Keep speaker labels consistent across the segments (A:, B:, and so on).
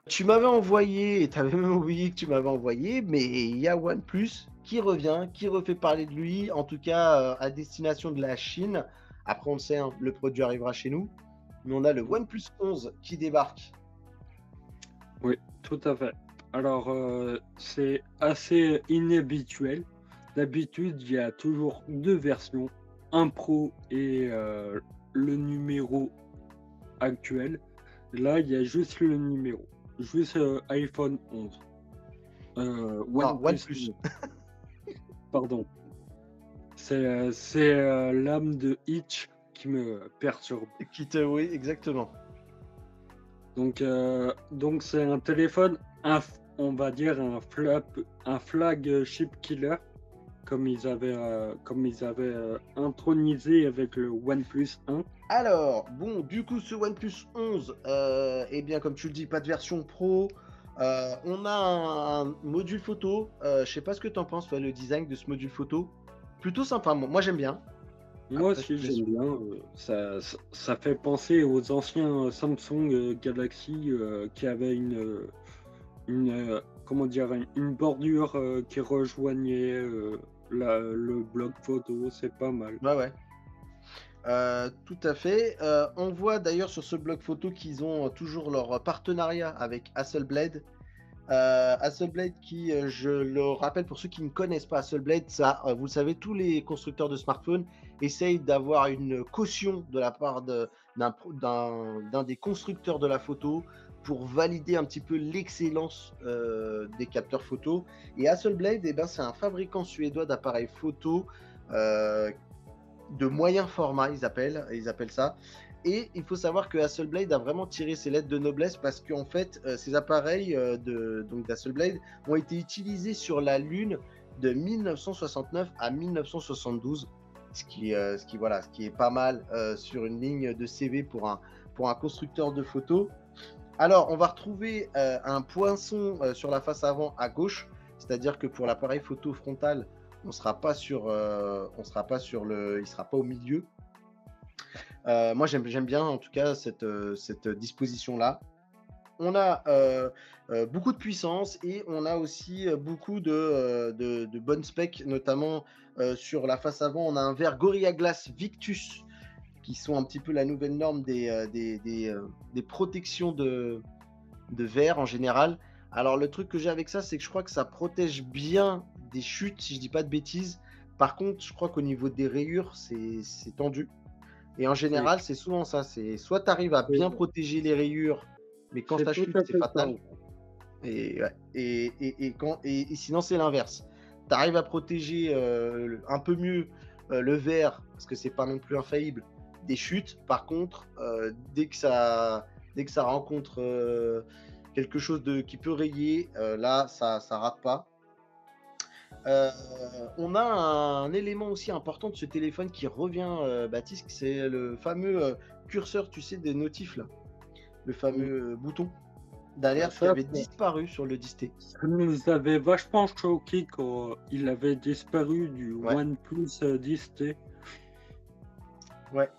A: Tu m'avais envoyé, et tu avais même oublié que tu m'avais envoyé, mais il y a OnePlus qui revient, qui refait parler de lui, en tout cas à destination de la Chine. Après, on le sait, hein, le produit arrivera chez nous. Mais on a le OnePlus 11 qui débarque.
B: Oui, tout à fait. Alors, c'est assez inhabituel. D'habitude, il y a toujours deux versions, un pro et le numéro actuel. Là, il y a juste le numéro, juste iPhone 11.
A: Non,
B: OnePlus
A: OnePlus
B: 11, pardon. C'est l'âme de Hitch qui me perturbe.
A: qui te, oui, exactement.
B: Donc c'est un téléphone, on va dire un flagship killer, comme ils avaient intronisé avec le OnePlus 1.
A: Alors, bon, du coup, ce OnePlus 11, eh bien, comme tu le dis, pas de version pro. On a un module photo. Je sais pas ce que tu en penses, toi, le design de ce module photo. Plutôt sympa, moi j'aime bien.
B: Moi
A: Après, je
B: aussi
A: te laisse.
B: j'aime bien, ça fait penser aux anciens Samsung Galaxy qui avaient comment dire, une bordure qui rejoignait le bloc photo, c'est pas mal.
A: Ouais, ouais. Tout à fait. On voit d'ailleurs sur ce blog photo qu'ils ont toujours leur partenariat avec Hasselblad. Hasselblad qui, je le rappelle pour ceux qui ne connaissent pas Hasselblad, ça, vous le savez, tous les constructeurs de smartphones essayent d'avoir une caution de la part d'un des constructeurs de la photo pour valider un petit peu l'excellence des capteurs photo. Et Hasselblad, eh ben, c'est un fabricant suédois d'appareils photo euh, de moyen format, ils appellent ça. Et il faut savoir que Hasselblad a vraiment tiré ses lettres de noblesse parce qu'en fait, ces appareils d'Hasselblad ont été utilisés sur la Lune de 1969 à 1972, ce qui est pas mal sur une ligne de CV pour un constructeur de photos. Alors, on va retrouver un poinçon sur la face avant à gauche, c'est-à-dire que pour l'appareil photo frontal, on sera pas sur, il sera pas au milieu. Moi, j'aime bien en tout cas cette disposition-là. On a beaucoup de puissance et on a aussi beaucoup de bonnes specs, notamment sur la face avant. On a un verre Gorilla Glass Victus qui sont un petit peu la nouvelle norme des protections de verre en général. Alors, le truc que j'ai avec ça, c'est que je crois que ça protège bien des chutes, si je dis pas de bêtises. Par contre, je crois qu'au niveau des rayures, c'est tendu. Et en
B: C'est
A: général, c'est souvent ça. C'est soit tu arrives à bien
B: c'est-
A: protéger les rayures, mais quand
B: c'est
A: ça
B: tout
A: chute,
B: à
A: c'est
B: fait ça,
A: fatal.
B: en fait.
A: Et, ouais. Et sinon, c'est l'inverse. Tu arrives à protéger un peu mieux le verre, parce que c'est pas non plus infaillible, des chutes. Par contre, dès que ça rencontre quelque chose qui peut rayer, là, ça rate pas. Euh, on a un élément aussi important de ce téléphone qui revient, Baptiste, c'est le fameux curseur, tu sais, des notifs là, le
B: Mm.
A: fameux bouton
B: Bah,
A: d'alerte qui avait disparu sur le display.
B: ça nous avait vachement choqué quand il avait disparu du
A: Ouais,
B: OnePlus 10T.
A: ouais.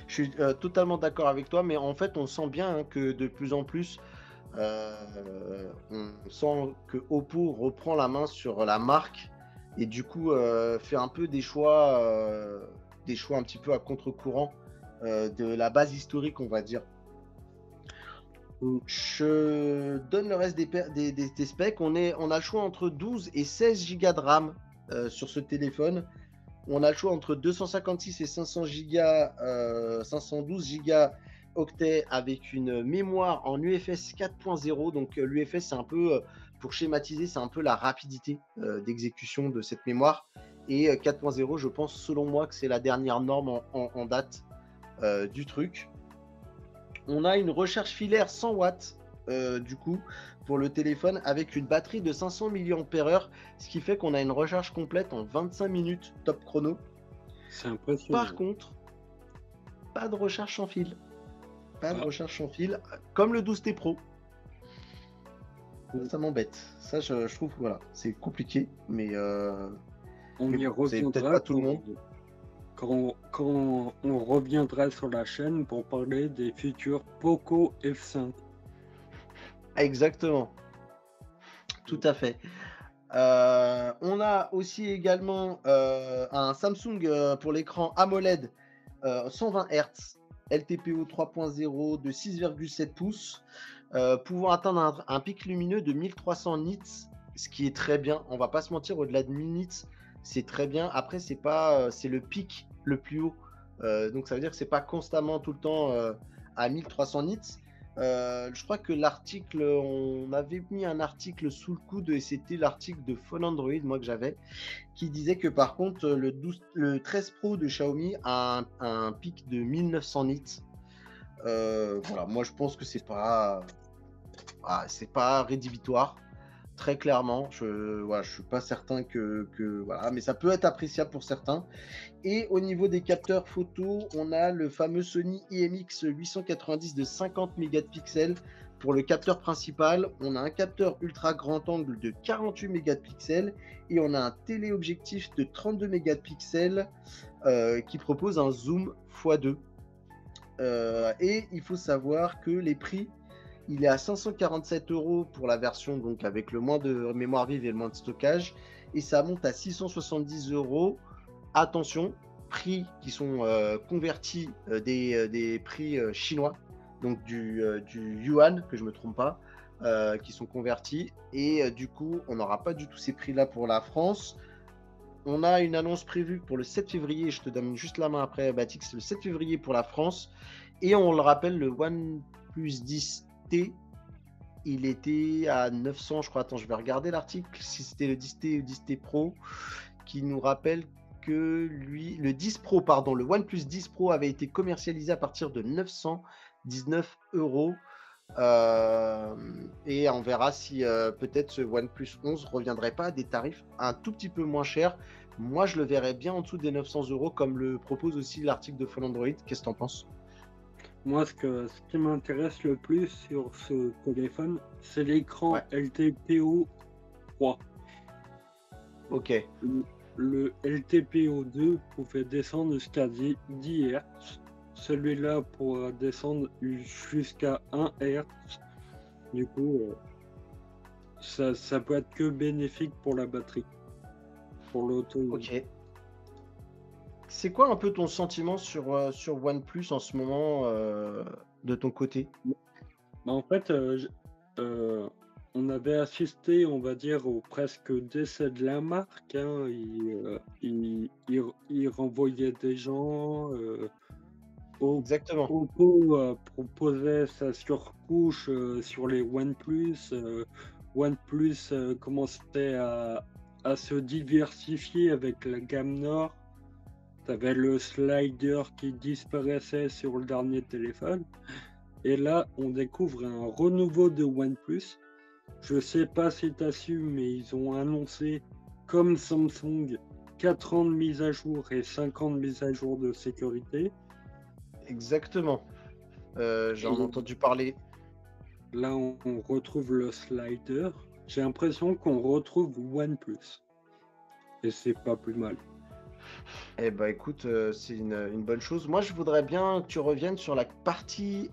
A: Je suis totalement d'accord avec toi, mais en fait, on sent bien hein, que de plus en plus, on sent que Oppo reprend la main sur la marque et du coup fait un peu des choix un petit peu à contre-courant de la base historique, on va dire.
B: Mm.
A: Je donne le reste des specs. On a le choix entre 12 et 16 Go de RAM sur ce téléphone. On a le choix entre 256 et 500 Go, 512 Go octets avec une mémoire en UFS 4.0. Donc l'UFS, c'est un peu, pour schématiser, c'est un peu la rapidité d'exécution de cette mémoire. Et 4.0, je pense selon moi que c'est la dernière norme en date du truc. On a une recharge filaire 100 watts du coup pour le téléphone avec une batterie de 500 mAh, ce qui fait qu'on a une recharge complète en 25 minutes top chrono.
B: C'est
A: Par
B: impressionnant.
A: contre, pas de recharge sans fil. Pas de
B: Ah,
A: recharge sans fil, comme le 12T Pro.
B: mm.
A: Ça m'embête. Ça, je trouve que voilà, c'est compliqué,
B: On
A: mais
B: y
A: bon, c'est peut-être
B: reviendra
A: pas tout le monde.
B: quand on reviendra sur la chaîne pour parler des futurs Poco F5.
A: Exactement, tout à fait. On a aussi également, un Samsung, pour l'écran AMOLED, 120 Hz, LTPO 3.0 de 6,7 pouces, pouvant atteindre un pic lumineux de 1300 nits, ce qui est très bien. On va pas se mentir, au-delà de 1000 nits, c'est très bien. Après, c'est pas, c'est le pic le plus haut, donc ça veut dire que c'est pas constamment tout le temps, à 1300 nits. Je crois que l'article, on avait mis un article sous le coude et c'était l'article de Phone Android, moi que j'avais, qui disait que par contre le 13 Pro de Xiaomi a un pic de 1900 nits. Voilà, moi je pense que c'est pas rédhibitoire. Très clairement, voilà, je suis pas certain que voilà, mais ça peut être appréciable pour certains. Et au niveau des capteurs photo, on a le fameux Sony IMX 890 de 50 mégapixels pour le capteur principal. On a un capteur ultra grand angle de 48 mégapixels et on a un téléobjectif de 32 mégapixels qui propose un zoom x2. Et il faut savoir que les prix, il est à 547 € pour la version donc avec le moins de mémoire vive et le moins de stockage, et ça monte à 670 €. Attention, prix qui sont convertis des prix chinois, donc du yuan, que je ne me trompe pas, qui sont convertis. Et du coup, on n'aura pas du tout ces prix-là pour la France. On a une annonce prévue pour le 7 février. Je te donne juste la main après, Batix. Le 7 février pour la France. Et on le rappelle, le OnePlus 10T, il était à 900, je crois. Attends, je vais regarder l'article, si c'était le 10T ou 10T Pro, qui nous rappelle que le 10 Pro, pardon, le OnePlus 10 Pro avait été commercialisé à partir de 919 €. Et on verra si peut-être ce OnePlus 11 reviendrait pas à des tarifs un tout petit peu moins chers. Moi, je le verrais bien en dessous des 900 € comme le propose aussi l'article de Phone Android. Qu'est-ce que tu en penses?
B: Moi, ce qui m'intéresse le plus sur ce téléphone, c'est l'écran
A: Ouais,
B: LTPO 3.
A: ok.
B: Le LTPO2 pouvait descendre jusqu'à 10 Hz. Celui-là pourra descendre jusqu'à 1 Hz. Du coup, ça peut être que bénéfique pour la batterie, pour l'autonomie.
A: Ok. C'est quoi un peu ton sentiment sur OnePlus en ce moment, de ton côté?
B: Bah, en fait, on avait assisté, on va dire, au presque décès de la marque, hein. Il renvoyait des gens, Op
A: Exactement.
B: Oppo, proposait sa surcouche, sur les OnePlus, OnePlus, commençait à se diversifier avec la gamme Nord. Tu avais le slider qui disparaissait sur le dernier téléphone. Et là, on découvre un renouveau de OnePlus. Je sais pas si tu as su, mais ils ont annoncé, comme Samsung, 4 ans de mise à jour et 5 ans de mise à jour de sécurité.
A: Exactement. J'en ai
B: Et
A: entendu parler.
B: là, on retrouve le slider. J'ai l'impression qu'on retrouve OnePlus. Et c'est pas plus mal.
A: Eh ben écoute, c'est une bonne chose. Moi, je voudrais bien que tu reviennes sur la partie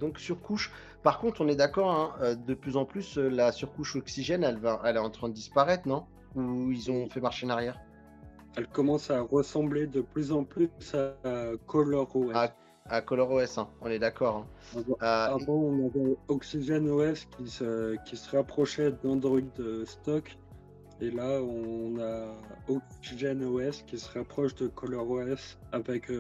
A: donc surcouche. Par contre, on est d'accord, hein, de plus en plus, la surcouche oxygène, elle est en train de disparaître, non? Ou ils ont
B: Et
A: fait marche en arrière?
B: elle commence à ressembler de plus en plus à ColorOS.
A: À ColorOS, hein, on est d'accord, hein.
B: Avant, on avait OxygenOS qui se rapprochait d'Android stock. Et là, on a OxygenOS qui se rapproche de ColorOS avec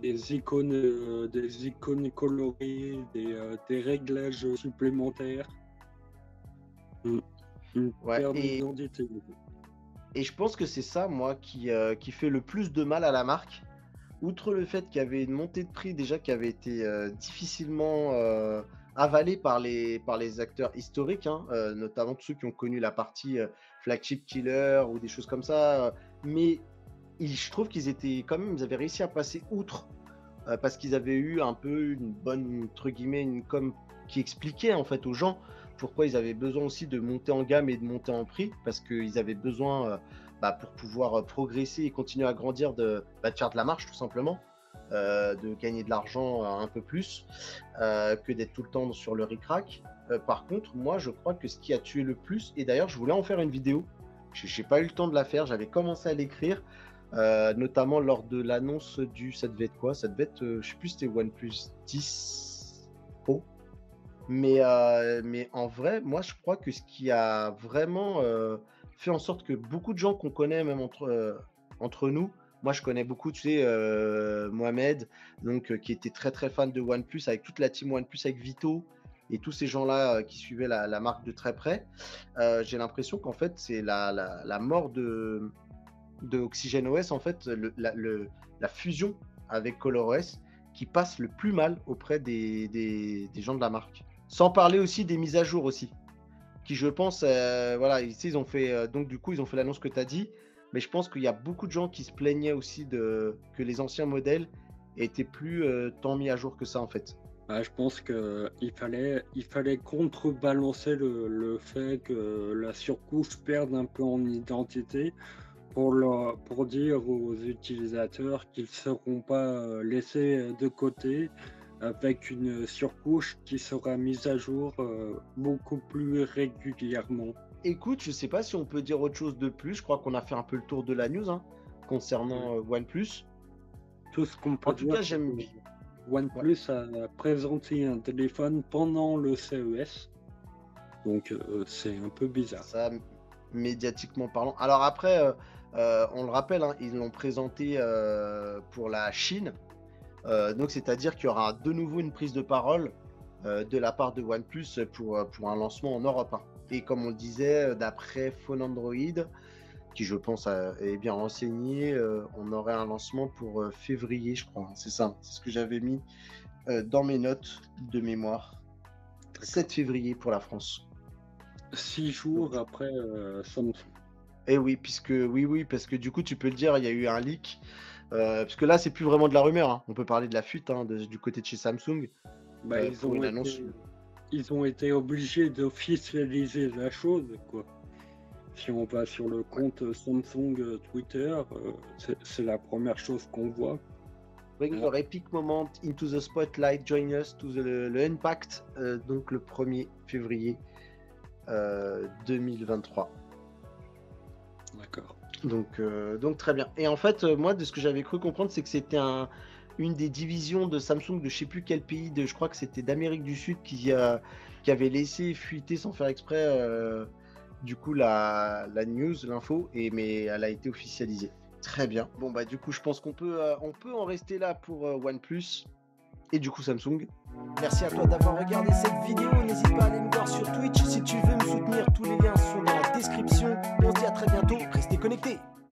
B: des icônes colorées, des réglages supplémentaires. Mm. Une
A: Ouais,
B: paire d'identité.
A: et je pense que c'est ça, moi, qui fait le plus de mal à la marque. Outre le fait qu'il y avait une montée de prix déjà qui avait été difficilement avalée par les acteurs historiques, hein, notamment tous ceux qui ont connu la partie Flagship Killer ou des choses comme ça. Mais je trouve qu'ils étaient quand même, ils avaient réussi à passer outre parce qu'ils avaient eu un peu une bonne, entre guillemets, une com qui expliquait en fait aux gens pourquoi ils avaient besoin aussi de monter en gamme et de monter en prix, parce qu'ils avaient besoin, pour pouvoir progresser et continuer à grandir, de faire de la marche tout simplement. de gagner de l'argent un peu plus que d'être tout le temps sur le ric-rac. Par contre, moi, je crois que ce qui a tué le plus, et d'ailleurs, je voulais en faire une vidéo, j'ai pas eu le temps de la faire, j'avais commencé à l'écrire, notamment lors de l'annonce ça devait être quoi? Ça devait être, je sais plus, c'était OnePlus 10 Pro. Mais en vrai, moi, je crois que ce qui a vraiment fait en sorte que beaucoup de gens qu'on connaît, même entre nous, moi, je connais beaucoup, tu sais, Mohamed, donc qui était très très fan de OnePlus, avec toute la team OnePlus, avec Vito et tous ces gens-là qui suivaient la marque de très près. J'ai l'impression qu'en fait, c'est la mort de OxygenOS, en fait, la fusion avec ColorOS qui passe le plus mal auprès des gens de la marque. Sans parler aussi des mises à jour aussi, qui je pense, voilà, ils ont fait, donc du coup, ils ont fait l'annonce que tu as dit, mais je pense qu'il y a beaucoup de gens qui se plaignaient aussi que les anciens modèles étaient plus tant mis à jour que ça en fait.
B: Bah, je pense qu'il fallait contrebalancer le fait que la surcouche perde un peu en identité pour dire aux utilisateurs qu'ils ne seront pas laissés de côté avec une surcouche qui sera mise à jour beaucoup plus régulièrement.
A: Écoute, je sais pas si on peut dire autre chose de plus, je crois qu'on a fait un peu le tour de la news hein, concernant OnePlus.
B: Tout ce qu'on peut
A: En tout
B: dire,
A: cas,
B: c'est
A: j'aime
B: que
A: bien.
B: OnePlus a présenté un téléphone pendant le CES, donc c'est un peu bizarre.
A: Ça, médiatiquement parlant. Alors après, on le rappelle, hein, ils l'ont présenté pour la Chine. Donc c'est-à-dire qu'il y aura de nouveau une prise de parole de la part de OnePlus pour un lancement en Europe, hein. Et comme on le disait, d'après Phone Android, qui je pense est bien renseigné, on aurait un lancement pour février, je crois, hein. C'est ça, c'est ce que j'avais mis dans mes notes de mémoire. 7 février pour la France.
B: 6 jours après Samsung.
A: Et oui, oui, parce que du coup, tu peux le dire, il y a eu un leak. Parce que là, c'est plus vraiment de la rumeur, hein. On peut parler de la fuite hein, du côté de chez Samsung
B: Bah,
A: pour une annonce.
B: ils ont été obligés d'officialiser la chose, quoi. Si on va sur le compte Samsung Twitter, c'est la première chose qu'on voit.
A: Bring your epic moment into the spotlight, join us to le Unpacked, donc le 1er février 2023.
B: D'accord.
A: Donc très bien. Et en fait, moi, de ce que j'avais cru comprendre, c'est que c'était une des divisions de Samsung de je sais plus quel pays, je crois que c'était d'Amérique du Sud, qui avait laissé fuiter sans faire exprès du coup la news, l'info, mais elle a été officialisée. Très bien. Bon bah du coup, je pense qu'on peut en rester là pour OnePlus et du coup Samsung.
C: Merci à toi d'avoir regardé cette vidéo. N'hésite pas à aller me voir sur Twitch si tu veux